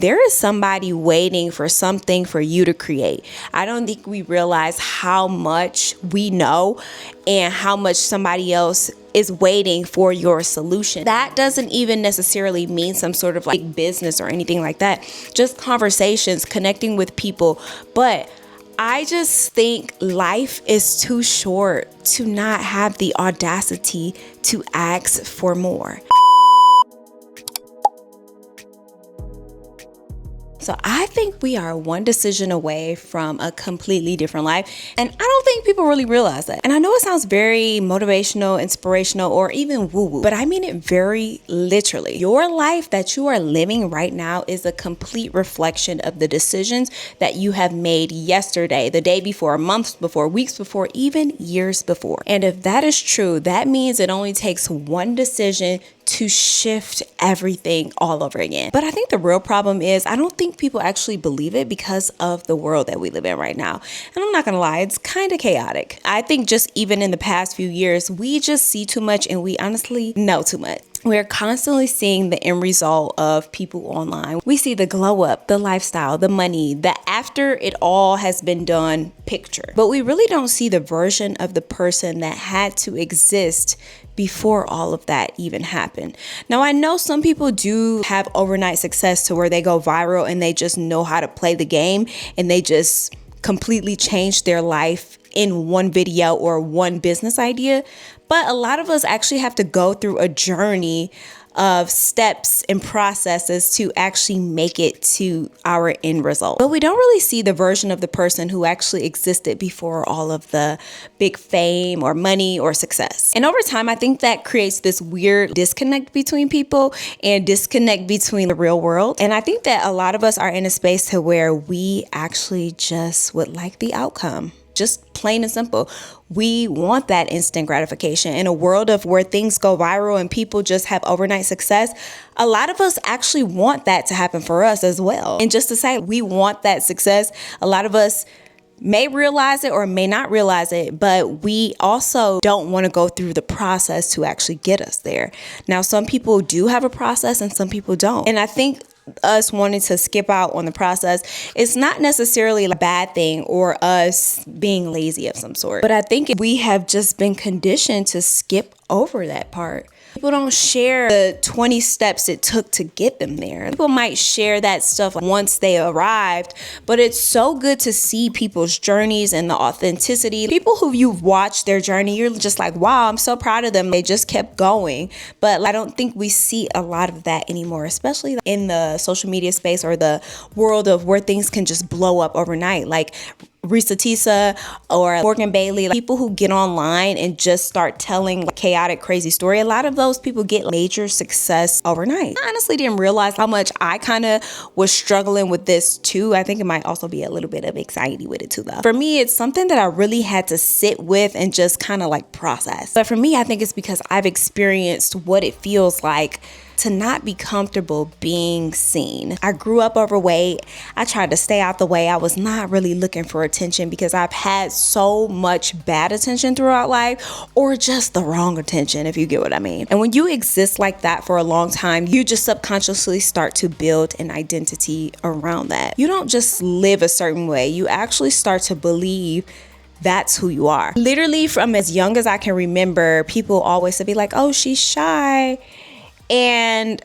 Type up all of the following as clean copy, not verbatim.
There is somebody waiting for something for you to create. I don't think we realize how much we know and how much somebody else is waiting for your solution. That doesn't even necessarily mean some sort of like business or anything like that. Just conversations, connecting with people. But I just think life is too short to not have the audacity to ask for more. So I think we are one decision away from a completely different life. And I don't think people really realize that. And I know it sounds very motivational, inspirational, or even woo-woo, but I mean it very literally. Your life that you are living right now is a complete reflection of the decisions that you have made yesterday, the day before, months before, weeks before, even years before. And if that is true, that means it only takes one decision to shift everything all over again. But I think the real problem is I don't think people actually believe it because of the world that we live in right now. And I'm not gonna lie, it's kind of chaotic. I think just even in the past few years, we just see too much and we honestly know too much. We're constantly seeing the end result of people online. We see the glow up, the lifestyle, the money, the after it all has been done picture. But we really don't see the version of the person that had to exist before all of that even happened. Now, I know some people do have overnight success to where they go viral and they just know how to play the game and they just completely change their life in one video or one business idea. But a lot of us actually have to go through a journey of steps and processes to actually make it to our end result. But we don't really see the version of the person who actually existed before all of the big fame or money or success. And over time, I think that creates this weird disconnect between people and disconnect between the real world. And I think that a lot of us are in a space to where we actually just would like the outcome. Just plain and simple. We want that instant gratification. In a world of where things go viral and people just have overnight success, a lot of us actually want that to happen for us as well. And just to say we want that success, a lot of us may realize it or may not realize it, but we also don't want to go through the process to actually get us there. Now, some people do have a process and some people don't. And I think us wanting to skip out on the process, it's not necessarily a bad thing or us being lazy of some sort. But I think we have just been conditioned to skip over that part. People don't share the 20 steps it took to get them there. People might share that stuff once they arrived, but it's so good to see people's journeys and the authenticity. People who you've watched their journey, you're just like, wow, I'm so proud of them. They just kept going. But I don't think we see a lot of that anymore, especially in the social media space or the world of where things can just blow up overnight. Like Risa Tisa or Morgan Bailey, people who get online and just start telling chaotic, crazy story. A lot of those people get major success overnight. I honestly didn't realize how much I kind of was struggling with this too. I think it might also be a little bit of anxiety with it too, though. For me, it's something that I really had to sit with and just kind of like process. But for me, I think it's because I've experienced what it feels like to not be comfortable being seen. I grew up overweight. I tried to stay out the way. I was not really looking for attention because I've had so much bad attention throughout life, or just the wrong attention, if you get what I mean. And when you exist like that for a long time, you just subconsciously start to build an identity around that. You don't just live a certain way. You actually start to believe that's who you are. Literally from as young as I can remember, people always would be like, oh, she's shy. And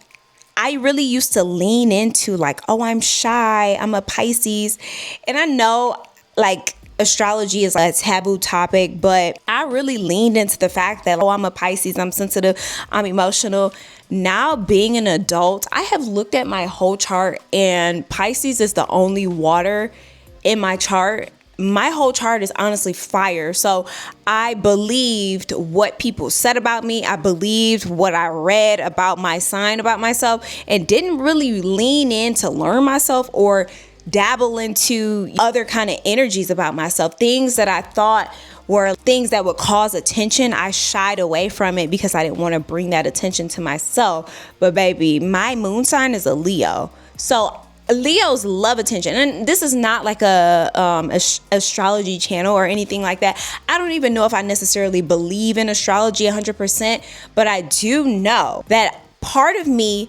I really used to lean into like, oh, I'm shy, I'm a Pisces. And I know like astrology is a taboo topic, but I really leaned into the fact that, oh, I'm a Pisces, I'm sensitive, I'm emotional. Now being an adult, I have looked at my whole chart and Pisces is the only water in my chart. My whole chart is honestly fire. So I believed what people said about me. I believed what I read about my sign, about myself, and didn't really lean in to learn myself or dabble into other kind of energies about myself. Things that I thought were things that would cause attention. I shied away from it because I didn't want to bring that attention to myself. But baby, my moon sign is a Leo. So Leos love attention, and this is not like a astrology channel or anything like that. I don't even know if I necessarily believe in astrology 100%, but I do know that part of me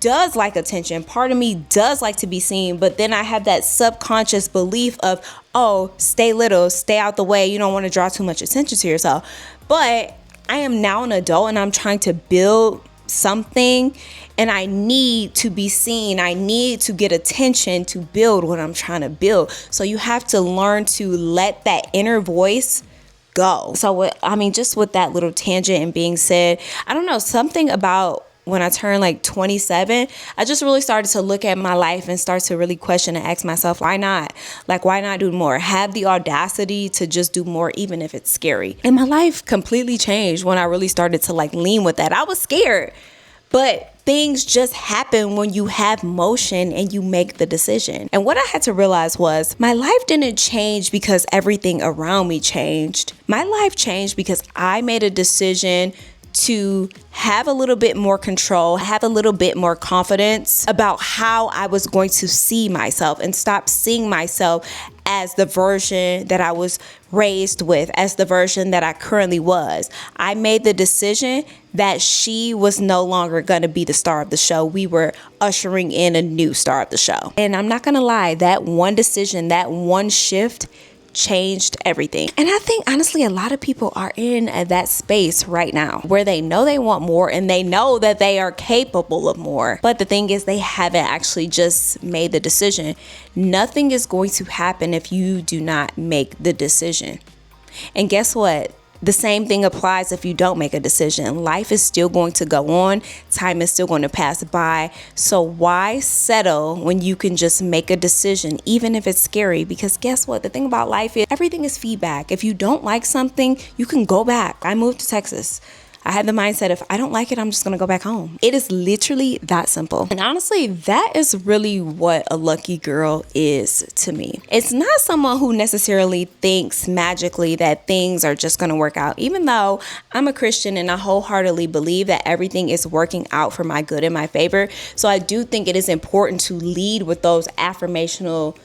does like attention. Part of me does like to be seen, but then I have that subconscious belief of, oh, stay little, stay out the way. You don't want to draw too much attention to yourself. But I am now an adult and I'm trying to build something, and I need to be seen. I need to get attention to build what I'm trying to build. So you have to learn to let that inner voice go. So just with that little tangent and being said, I don't know, something about when I turned like 27, I just really started to look at my life and start to really question and ask myself, why not? Like, why not do more? Have the audacity to just do more, even if it's scary. And my life completely changed when I really started to like lean with that. I was scared, but things just happen when you have motion and you make the decision. And what I had to realize was my life didn't change because everything around me changed. My life changed because I made a decision to have a little bit more control, have a little bit more confidence about how I was going to see myself, and stop seeing myself as the version that I was raised with, as the version that I currently was. I made the decision that she was no longer going to be the star of the show. We were ushering in a new star of the show. And I'm not going to lie, that one decision, that one shift changed everything. And I think honestly a lot of people are in that space right now where they know they want more and they know that they are capable of more, but the thing is they haven't actually just made the decision. Nothing is going to happen if you do not make the decision. And guess what? The same thing applies if you don't make a decision. Life is still going to go on. Time is still going to pass by. So why settle when you can just make a decision, even if it's scary? Because guess what? The thing about life is everything is feedback. If you don't like something, you can go back. I moved to Texas. I had the mindset, if I don't like it, I'm just going to go back home. It is literally that simple. And honestly, that is really what a lucky girl is to me. It's not someone who necessarily thinks magically that things are just going to work out, even though I'm a Christian and I wholeheartedly believe that everything is working out for my good and my favor. So I do think it is important to lead with those affirmational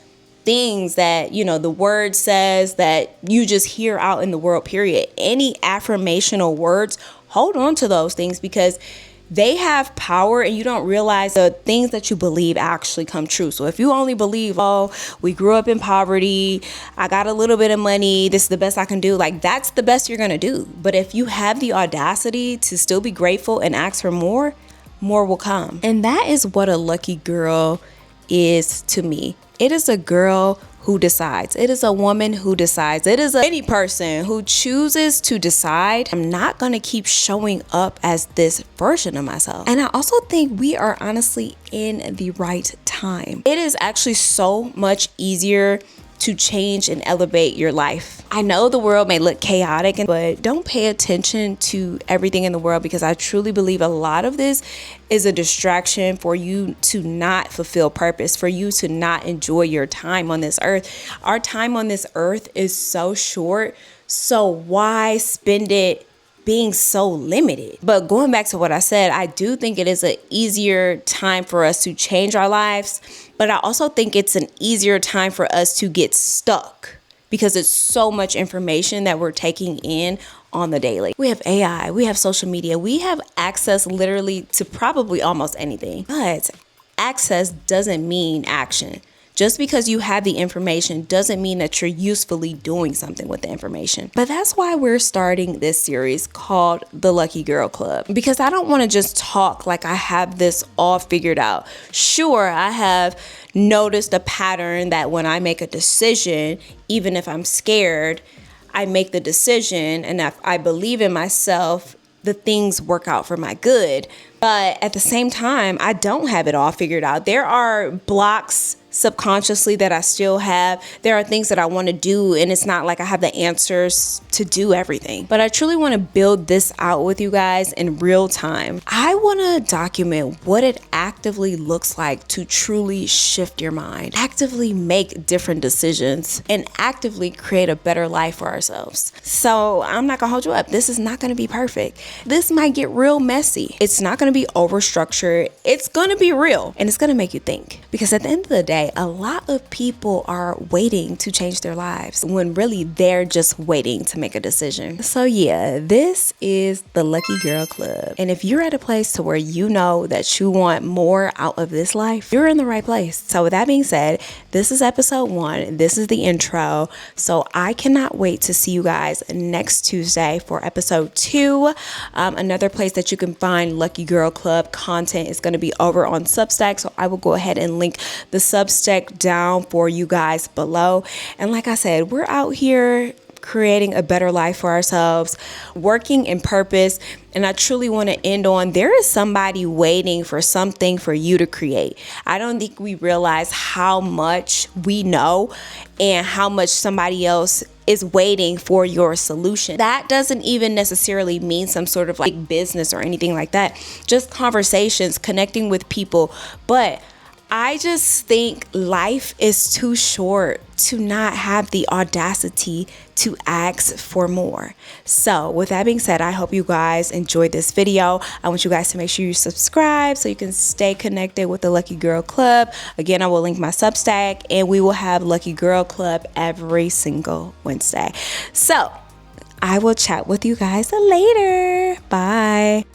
things that, the word says that you just hear out in the world, period. Any affirmational words, hold on to those things because they have power and you don't realize the things that you believe actually come true. So if you only believe, oh, we grew up in poverty, I got a little bit of money, this is the best I can do, like that's the best you're going to do. But if you have the audacity to still be grateful and ask for more, more will come. And that is what a lucky girl is to me. It is a girl who decides. It is a woman who decides. It is any person who chooses to decide, I'm not going to keep showing up as this version of myself. And I also think we are honestly in the right time. It is actually so much easier to change and elevate your life. I know the world may look chaotic, but don't pay attention to everything in the world because I truly believe a lot of this is a distraction for you to not fulfill purpose, for you to not enjoy your time on this earth. Our time on this earth is so short, so why spend it being so limited? But going back to what I said, I do think it is an easier time for us to change our lives, but I also think it's an easier time for us to get stuck because it's so much information that we're taking in on the daily. We have AI, we have social media, we have access literally to probably almost anything, but access doesn't mean action. Just because you have the information doesn't mean that you're usefully doing something with the information. But that's why we're starting this series called The Lucky Girl Club, because I don't want to just talk like I have this all figured out. Sure, I have noticed a pattern that when I make a decision, even if I'm scared, I make the decision, and if I believe in myself, the things work out for my good. But at the same time, I don't have it all figured out. There are blocks subconsciously that I still have. There are things that I want to do, and it's not like I have the answers to do everything. But I truly want to build this out with you guys in real time. I want to document what it actively looks like to truly shift your mind, actively make different decisions, and actively create a better life for ourselves. So I'm not gonna hold you up. This is not gonna be perfect. This might get real messy. It's not gonna be over structured. It's gonna be real, and it's gonna make you think. Because at the end of the day, say a lot of people are waiting to change their lives when really they're just waiting to make a decision. So yeah, this is the Lucky Girl Club. And if you're at a place to where you know that you want more out of this life, you're in the right place. So with that being said, this is episode 1. This is the intro. So I cannot wait to see you guys next Tuesday for episode 2. Another place that you can find Lucky Girl Club content is going to be over on Substack. So I will go ahead and link the Substack down for you guys below. And like I said, we're out here creating a better life for ourselves, working in purpose. And I truly want to end on, there is somebody waiting for something for you to create. I don't think we realize how much we know and how much somebody else is waiting for your solution. That doesn't even necessarily mean some sort of like business or anything like that. Just conversations, connecting with people. But I just think life is too short to not have the audacity to ask for more. So with that being said, I hope you guys enjoyed this video. I want you guys to make sure you subscribe so you can stay connected with the Lucky Girl Club. Again, I will link my Substack, and we will have Lucky Girl Club every single Wednesday. So I will chat with you guys later. Bye.